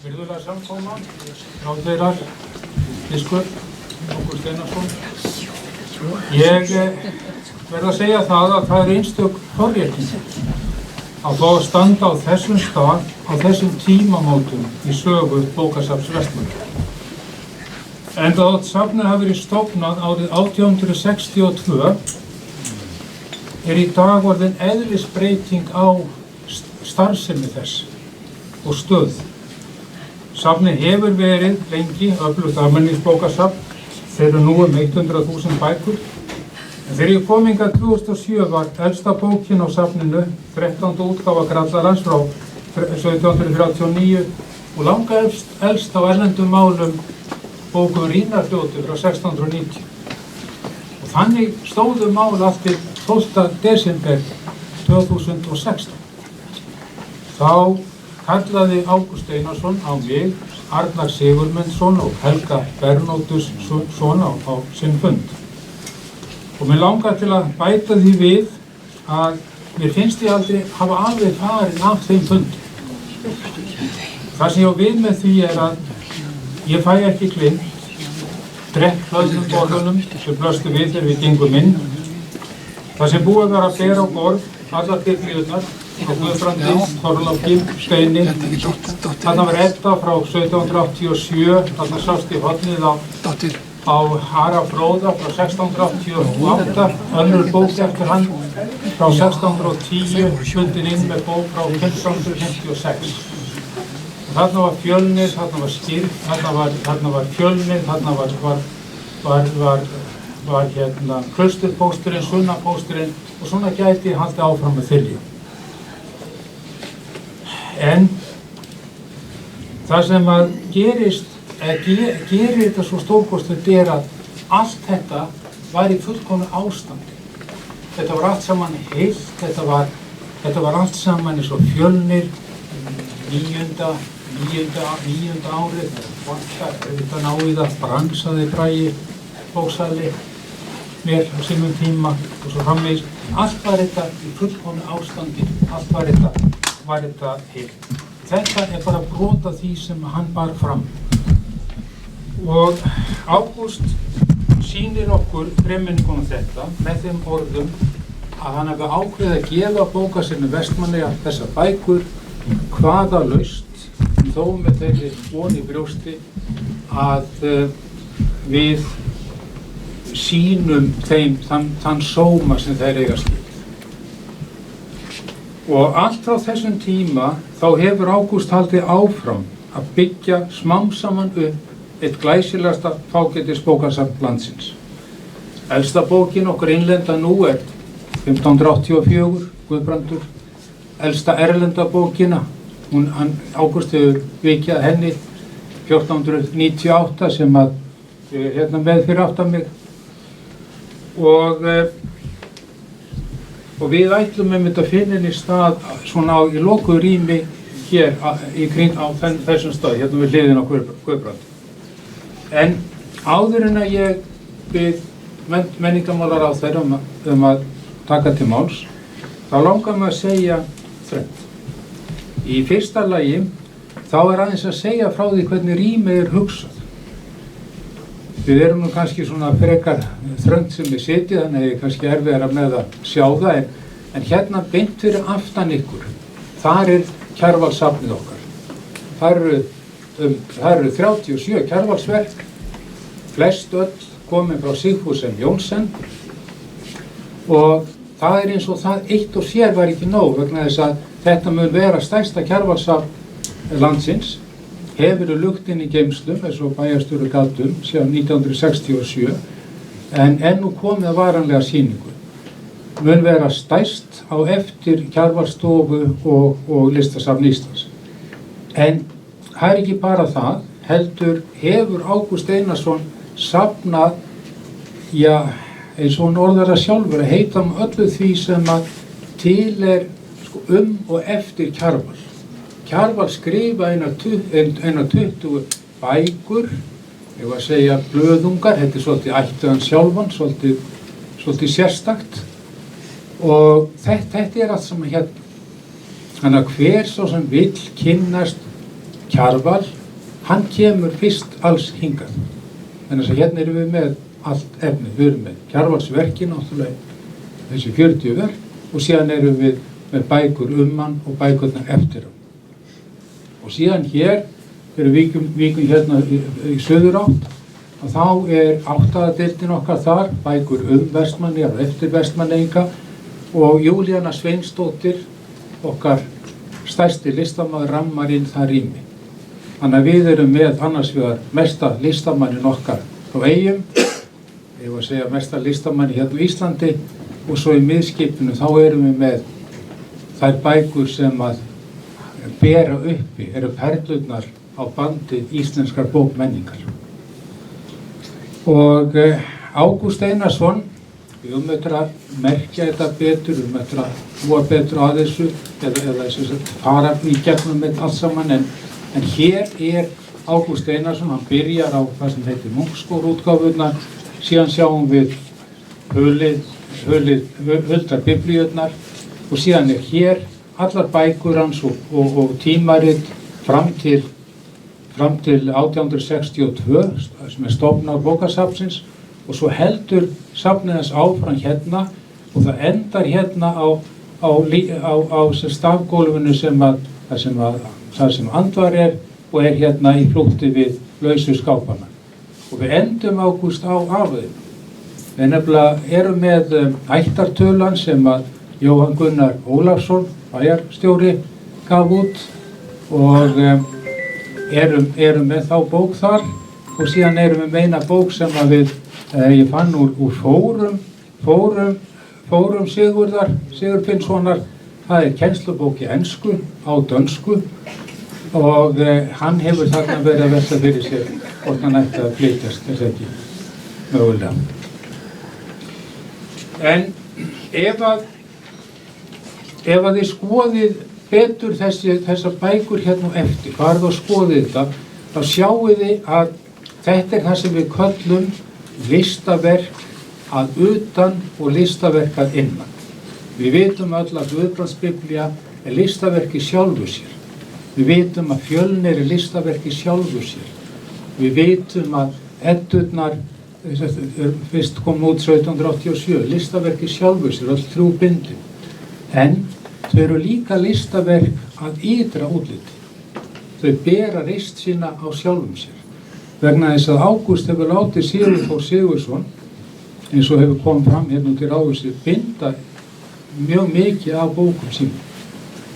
Virðulega samkoma, ráðherrar, biskup, Ágúst Einarsson. Ég verð að segja það að það er einstök forréttindi að fá að standa á þessum stað, á þessum tímamótum í sögu bókasafns Vestmannaeyja. Enda þótt safnið hafi verið stofnað árið 1862 er í dag orðin eðlisbreyting á starfsemi þess og stöð. Safnið hefur verið lengi öflugt almenningsbókasafn, þeir eru nú 100.000 bækur. En þegar ég kom hingað 2007 var elsta bókin á safninu, 13. útgáfa Grallarans frá 1739 og langa elst á erlendum málum bókum Rínarfljótu frá 1690. Og þannig stóðu mál allt til 12. desember 2016. Þá kallaði Ágúst Einarsson á mig, Arnar Sigurmundsson og Helga Bernódusson á sinn fund. Og mér langar til að bæta því við að mér finnst ég aldrei hafa alveg farin af þeim fundi. Það sem ég á við með því er að ég fæ ekki glimt, drekk hlöðnum borðunum sem blöstu við þegar við gengum inn. Það sem búið var að bera á borð, allar biblíurnar, á Guðbrandi, Þorláki, Steini. Þarna var Edda frá 1787, þarna sást í hornið á Hara Fróða frá 1688, önnur bók eftir hann frá 1610, bundin inn með bók frá 1556. Þarna var Fjölnir, þarna var Styrk, þarna var Fjölnir, þarna var Klausturpósturinn, Sunnapósturinn og svona gæti ég haldið áfram með þylja. En það sem að gerir þetta svo stórkostlegt er að allt þetta var í fullkomnu ástandi. Þetta var allt saman heilt, þetta var allt saman eins og Fjölnir, níunda árið, þetta ná í það, bransaði Bragi, bóksali, mér á sínum tíma og svo framvegis. Allt var þetta í fullkomnu ástandi, allt var þetta heilt. Þetta er bara brot af því sem hann bar fram. Og Ágúst sýnir okkur þremenningunum þetta með þeim orðum að hann hafi ákveðið að gefa bókasafni Vestmannaeyja þessar bækur kvaðalaust, þó með þeirri von í brjósti að við sýnum þeim þann sóma sem þeir eiga skilið. Og allt frá þessum tíma þá hefur Ágúst haldið áfram að byggja smám saman upp eitt glæsilegasta fágætisbókasafn landsins. Elsta bókin okkar innlenda nú er 1584, Guðbrandur. Elsta erlenda bókina, Ágúst hefur vikið henni 1498 sem að ég er hérna með fyrir aftan mig. Og við ætlum að finna henni stað svona í lokuðu rými hér í kring á þessum stað, hérna við hliðina á Guðbrandi. En áður en að ég bið menningarmálaráðherra að taka til máls, þá langar mig að segja þrennt. Í fyrsta lagi, þá er aðeins að segja frá því hvernig rýmið er hugsað. Við erum nú kannski svona frekar þröngt sem við sitjum, þannig að ég kannski erfiðara með að sjá það, en hérna beint fyrir aftan ykkur, þar er Kjarvalssafnið okkar. Það eru 37 Kjarvalsverk, flest öll komin frá Sigfússon Jónsson, og það er eins og það eitt og sér var ekki nóg vegna þess að þetta mun vera stærsta Kjarvalssafn landsins, hefur verið lugt inn í geymslum eins og bæjarstjóri gat síðan 1967, en nú komið að varanlega sýningu. Mun vera stærst á eftir Kjarvalsstofu og Listasafn Íslands. En það er ekki bara það, heldur hefur Ágúst Einarsson safnað, eins og hann orðar það sjálfur, að heita öllu því sem að til er og eftir Kjarval. Kjarval skrifa eina 20 bækur, ég var að segja blöðungar, þetta er svolítið ættu hann sjálfan, svolítið sérstakt, og þetta er allt saman hérna. Þannig að hver svo sem vill kynnast Kjarval, hann kemur fyrst alls hingað. Þannig að hérna erum við með allt efni. Við erum með Kjarvalsverki náttúrulega, þessi 40 verk, og síðan erum við með bækur hann og bækurnar eftir hann. Og síðan hér, þegar víkum hérna í söðurátt, og þá 8. deildin okkar þar, bækur Vestmannaeyjar og eftir Vestmannaeyinga, og Júlíana Sveinsdóttir, okkar stærsti listamaður, rammar inn það rými. Þannig að við erum með annars vegar mesta listamannin okkar á Eyjum, ég var að segja mesta listamanni hérna á Íslandi, og svo í miðskipinu þá erum við með þær bækur sem að bera uppi, eru perlurnar á bandi íslenskar bókmenningar. Og Ágúst Einarsson, við möttum að merkja þetta betur, við möttum að búa betur að þessu, eða fara í gegnum þetta allt saman, en hér Ágúst Einarsson, hann byrjar á það sem heitir Munksgórútgáfurnar, síðan sjáum við huldar biblíurnar, og síðan hér allar bækur hans og tímarit fram til 1862, sem stofnar bókasafnsins, og svo heldur safnið hans áfram hérna, og það endar hérna á stafgólfinu þar sem Andvar og hérna í flútti við lausu skápana. Og við endum Ágúst á aföðinu. Við nefnilega erum með ættartölan sem að Jóhann Gunnar Ólafsson, bæjarstjóri, gaf út, og erum með þá bók þar, og síðan erum við með eina bók sem að ég fann úr fórum Sigurfinnssonar. Það kennslubók í ensku á dönsku, og hann hefur þarna verið að velta fyrir sér hvort hann ætti að flytjast, þess ekki mögulega. En ef að þið skoðið betur þessar bækur hérna eftir, farið og skoðið þetta, þá sjáið þið að þetta það sem við köllum listaverk að utan og listaverk að innan. Við vitum öll að Guðbrandsbiblía listaverk í sjálfu sér. Við vitum að Fjölnir listaverk í sjálfu sér. Við vitum að Eddurnar, fyrst kom út 1787, listaverk í sjálfu sér, öll 3 bindin. En þau eru líka listaverk að ytra útliti. Þau bera reist sína á sjálfum sér. Vegna þess að Ágúst hefur látið Sigurþór Sigurðsson, eins og hefur komið fram hérna út í Ráðhúsi, binda mjög mikið af bókum sínum.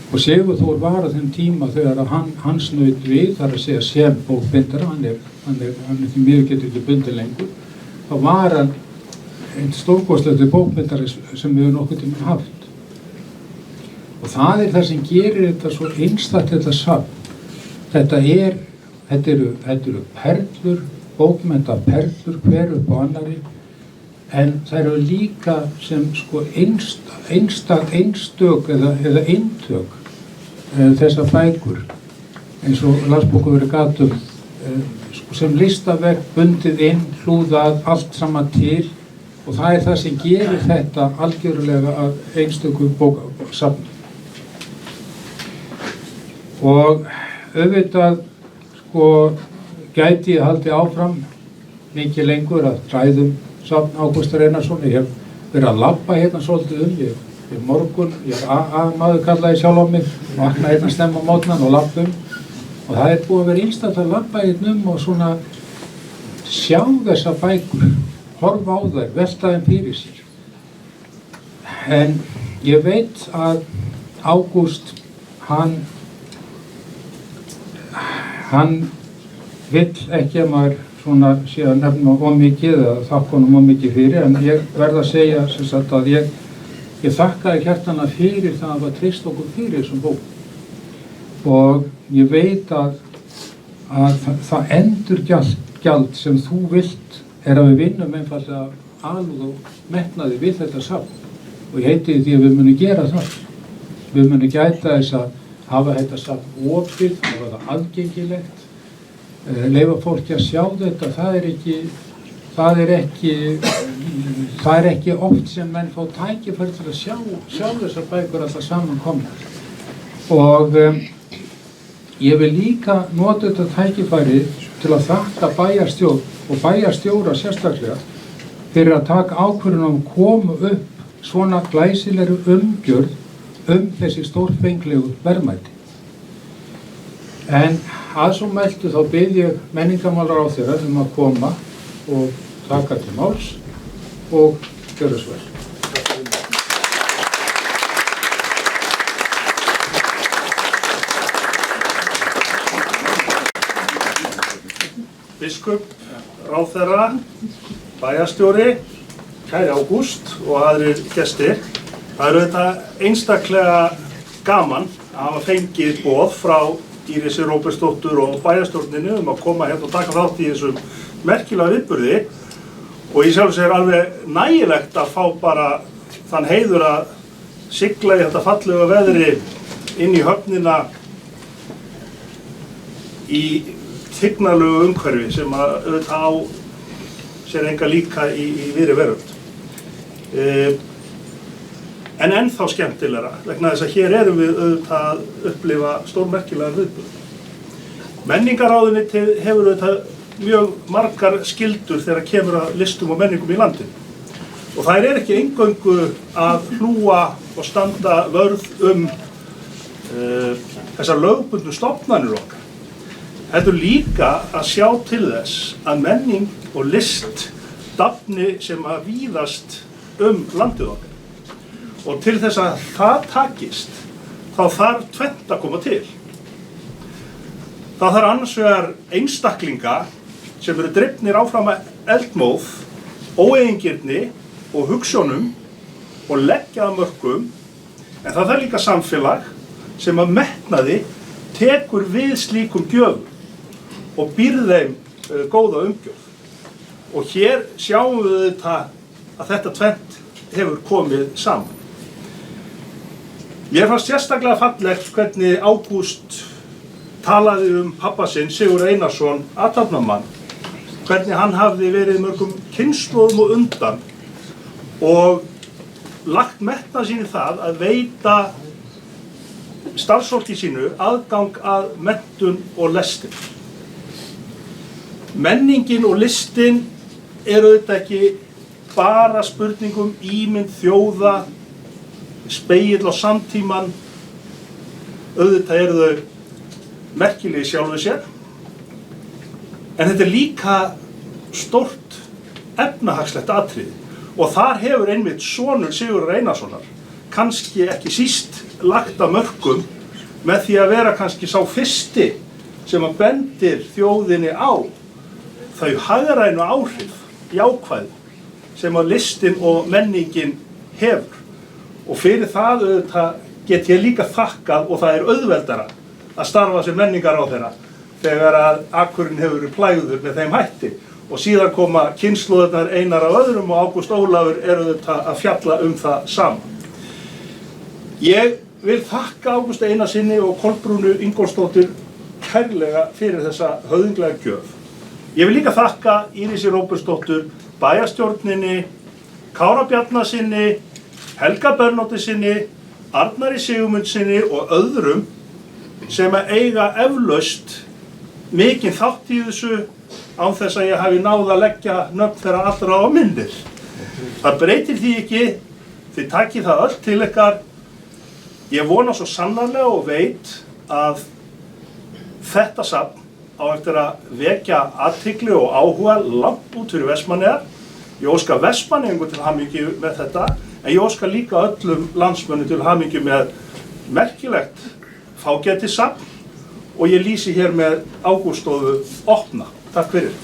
Og Sigurþór var á þeim tíma þegar hann snaut við, þar að segja sem bókbindara, hann því miður getur ekki bundið lengur, þá var hann einn stórkostlegur bókbindari sem við höfum nokkuð tíma haft. Og það það sem gerir þetta svo einstakt þetta safn. Þetta eru perlur, bókmenntaperlur, hver upp á annarri, en það eru líka sem sko einstök eða eintök þessar bækur, eins og Landsbókasafnið verið gat sem listaverk, bundið inn, hlúðað, allt saman til, og það það sem gerir þetta algjörlega að einstöku bókasafni. Og auðvitað gæti ég haldið áfram mikið lengur að ræðum safn Ágústar Einarsson. Ég hef verið að labba hérna svolítið ég morgun, ég maður kallaði sjálf á mig, vakna hérna snemma á mótnan og labba og það búið að vera einstakt að labba hérna og svona sjá þessa bækur, horfa á þær, velta þeim fyrir sér. En ég veit að Ágúst, hann vill ekki að maður svona sé að nefna ómikið eða þakka honum ómikið fyrir, en ég verð að segja sem sagt að ég þakkaði hjartanlega fyrir það að treysta okkur fyrir þessum bókum. Og ég veit að það endurgjald sem þú vilt að við vinnum einfaldlega alúð og metnaði við þetta safn. Og ég heiti því að við munum gera það. Við munum gæta þess að hafa þetta safn opið, hafa það aðgengilegt, leyfa fólki að sjá þetta. Það er ekki oft sem menn fá tækifæri til að sjá þessar bækur alltaf saman komnar. Ég vil líka nota þetta tækifæri til að þakka bæjarstjórn og bæjarstjóra sérstaklega fyrir að taka ákvörðun koma upp svona glæsilegri umgjörð þessi stórfenglegu verðmæti. En að svo mæltu þá bið ég menningarmálaráðherra að koma og taka til máls og gjöra svo vel. Biskup, ráðherra, bæjarstjóri, kæri Ágúst og aðrir gestir. Það þetta einstaklega gaman að hafa fengið boð frá Írisi Róbertsdóttur og bæjarstjórninni að koma hérna og taka þátt í þessum merkilega viðburði og í sjálfu sér alveg nægilegt að fá bara þann heiður að sigla í þetta fallega veðri inn í höfnina í tignarlegu umhverfi sem að auðvitað á sér enga líka í víðri veröld. En ennþá skemmtilegra vegna þess að hér erum við auðvitað að upplifa stórmerkilegan viðburð. Menningarráðuneytið hefur auðvitað mjög margar skyldur þegar kemur að listum og menningum í landinu. Og þær ekki eingöngu að hlúa og standa vörð þessar lögbundnu stofnanir okkar. Heldur líka að sjá til þess að menning og list dafni sem að víðast landið okkar. Og til þess að það takist, þá þarf tvennt að koma til. Það þarf annars vegar einstaklinga sem eru drifnir áfram að eldmóð, óeigingirni og hugsjónum og leggja að mörkum, en það þarf líka samfélag sem að metnaði tekur við slíkum gjöfum og býr þeim góða umgjörð. Og hér sjáum við þetta að þetta tvennt hefur komið saman. Mér fannst sérstaklega fallegt hvernig Ágúst talaði pabba sinn, Sigurð Einarsson, athafnamann, hvernig hann hafði verið mörgum kynslóðum og undan og lagt metnað sín í það að veita starfsfólki sínu aðgang að menntun og lestin. Menningin og listin auðvitað ekki bara spurningum ímynd þjóða, spegill á samtíman, auðvitað eru þau merkilegi sjálfu sér, en þetta líka stórt efnahagslegt atriði og þar hefur einmitt sonur Sigurðar Einarssonar kannski ekki síst lagt að mörkum með því að vera kannski sá fyrsti sem að bendir þjóðinni á þau hagrænu áhrif jákvæð sem að listin og menningin hefur. Og fyrir það auðvitað get ég líka þakkað og það auðveldara að starfa sem menningarráðherra þegar að Akurinn hefur verið plægður með þeim hætti. Og síðan koma kynslóðirnar einar af öðrum og Ágúst Ólafur auðvitað að fjalla það saman. Ég vil þakka Ágústi Einarssyni og Kolbrúnu Ingólfsdóttur kærlega fyrir þessa höfðinglega gjöf. Ég vil líka þakka Írisi Róbertsdóttur, bæjarstjórninni, Kára Bjarnasyni, Helga Bernóttisyni, Arnari Sigurmundsyni og öðrum sem að eiga eflaust mikinn þátt í þessu án þess að ég hafi náð að leggja nöfn þeirra allra á minnir. Það breytir því ekki, þið takið það öll til ykkar. Ég vona svo sannarlega og veit að þetta safn á eftir að vekja athygli og áhuga langt út fyrir Vestmannaeyjar. Ég óska Vestmannaeyingum til hamingju með þetta, en ég óska líka öllum landsmönnum til hamingju með merkilegt fágætissafn og ég lýsi hér með Ágúststofu opna. Takk fyrir.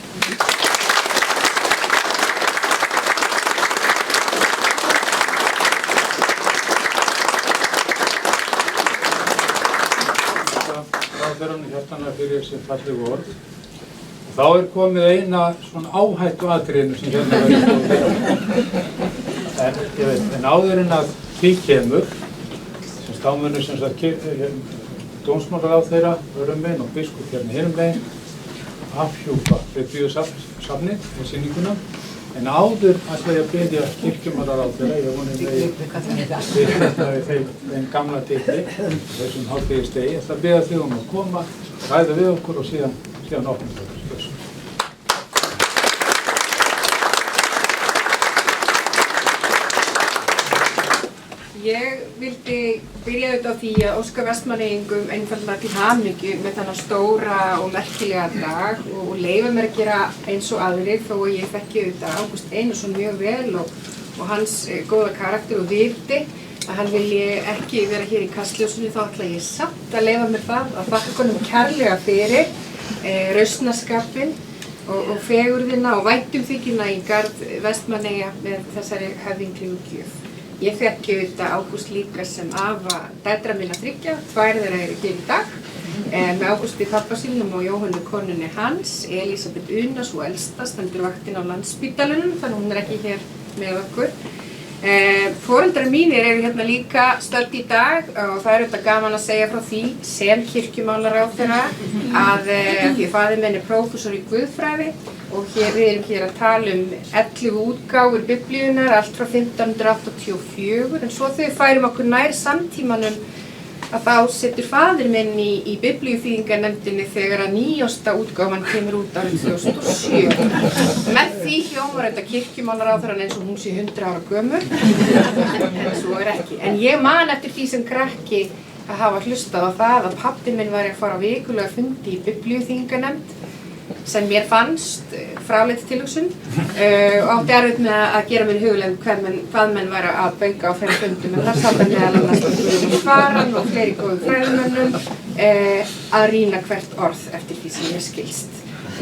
Ráðherrann hjartanlega fyrir þessi fallegu orð. Þá komið eina svona áhættuatriðinu sem hérna en áður en að því kemur, sem þá munur sem sagt dómsmálaráðherra öðrum megin og biskup hérna hinum megin afhjúpa Biblíusafnið og sýninguna En áður ætla ég að biðja kirkjumálaráðherra, ég voni þeim gamla titli, þessum hátíðisdegi, ég ætla að biðja þig að koma, ræða við okkur og síðan opnum við okkur. Ég vildi byrja auðvitað á því að óska Vestmanneyingum einfaldlega til hamingju með þennan stóra og merkilega dag og leyfa mér að gera eins og aðrir þó að ég þekki auðvitað Ágúst Einarsson mjög vel og hans góða karakter og viti að hann vilji ekki vera hér í kastljósinu, þá ætla ég samt að leyfa mér það að þakka honum kærlega fyrir rausnarskapinn og fegurðina og væntumþykjuna í garð Vestmanneyja með þessari höfðinglegu gjöf. Ég þekki auðvitað Ágúst líka sem afa dætra minna 3, 2 þeirra eru hér í dag, með Ágústi pabba sínum og Jóhönnu konunni hans, Elísabet Una, svo elsta, stendur vaktin á Landspítalunum, þannig hún ekki hér með okkur. Foreldrar mínir eru hérna líka stödd í dag og það auðvitað gaman að segja frá því sem kirkjumálaráðherra að því að faðir minn prófessor í guðfræði og við erum hér að tala 11 útgáfur biblíunnar, allt frá 1584, en svo þegar við færum okkur nær samtímanum að þá setur faðir minn í biblíuþýðingarnefndinni þegar að 9. útgáfan kemur út árið 2007. Með því hljómar þetta kirkjumálaráðherrann eins og hún sé 100 ára gömul, en svo ekki. En ég man eftir því sem krakki að hafa hlustað á það að pabbi minn var að fara á vikulega fundi í biblíuþýðingarnefnd sem mér fannst fráleit tilhugsun og átti erfitt með að gera mér hugleiðum hvað menn væri að bauka á þeirra fundum, en þar sátt meðal annars Guðrúnu Faran og fleiri góðum fræðimönnum að rýna hvert orð eftir því sem ég skilst.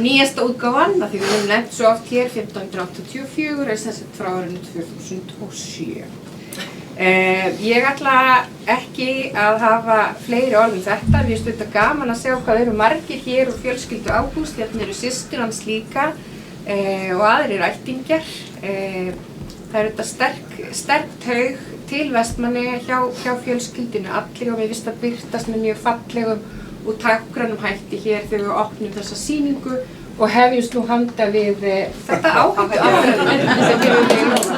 9. útgáfan, af því við höfum nefnt svo oft hér, 1584, er sem sagt frá árinu 2007. Ég ætla ekki að hafa fleiri orð þetta, mér finnst þetta gaman að sjá hvað eru margir hér úr fjölskyldu Ágúst, hérna eru systur hans líka og aðrir ættingjar. Það eru þetta sterk taug til Vestmanneyja hjá fjölskyldinu allir og mér finnst það birtast með mjög fallegum og táknrænum hætti hér þegar við opnum þessa sýningu og hefjumst nú handa við þetta áhættu afræðinu sem við höfum núna.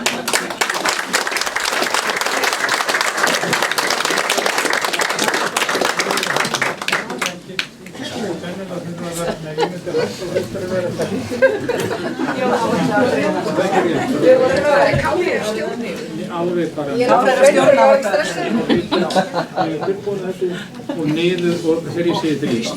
Ég er að stjórna á stressinu. Ég er tilbúin þessu og niður og þegar ég segi til ís.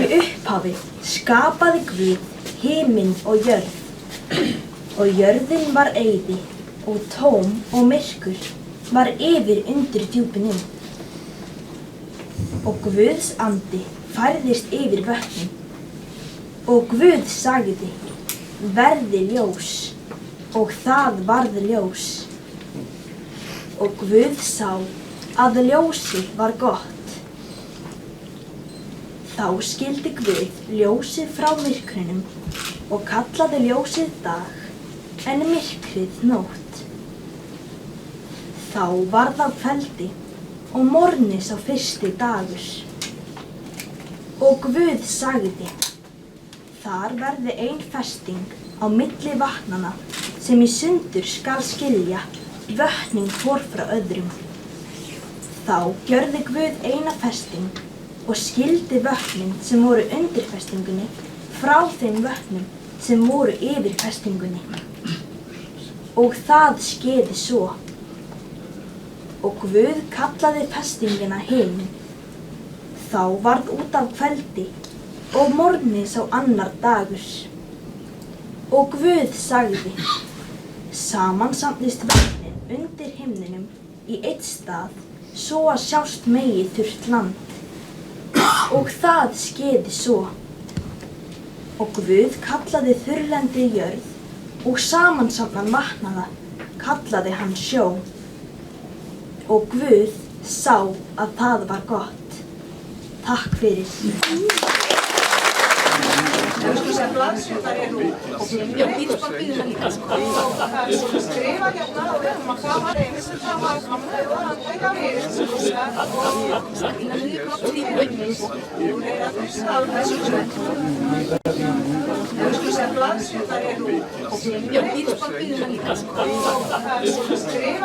Í upphafi skapaði Guð himinn og jörð, og jörðin var eyði og tóm og myrkur var yfir undir djúpinu. Og Guðs andi færðist yfir vötnin, og Guð sagði: verði ljós, og það varð ljós. Og Guð sá að ljósið var gott. Þá skildi Guð ljósið frá myrkrunum og kallaði ljósið dag, en myrkrið nótt. Þá varð á kveldi og morgni sá fyrsti dagur. Og Guð sagði: þar verði ein festing á milli vatnanna sem í sundur skal skilja vötnin hvor frá öðrum. Þá gjörði Guð eina festing og skildi vötnin sem voru undir festingunni frá þeim vötnum sem voru yfir festingunni. Og það skeði svo. Og Guð kallaði festinguna himinn. Þá varð út af kveldi og morgni sá annar dagur. Og Guð sagði: saman safnist vatnið undir himninum í einn stað, svo að sjást megi þurrt land. Og það skeði svo. Og Guð kallaði þurrlendi jörð og samansafnan vatnanna kallaði hann sjó. Og Guð Sá að það var gott. Takk fyrir. Skrifa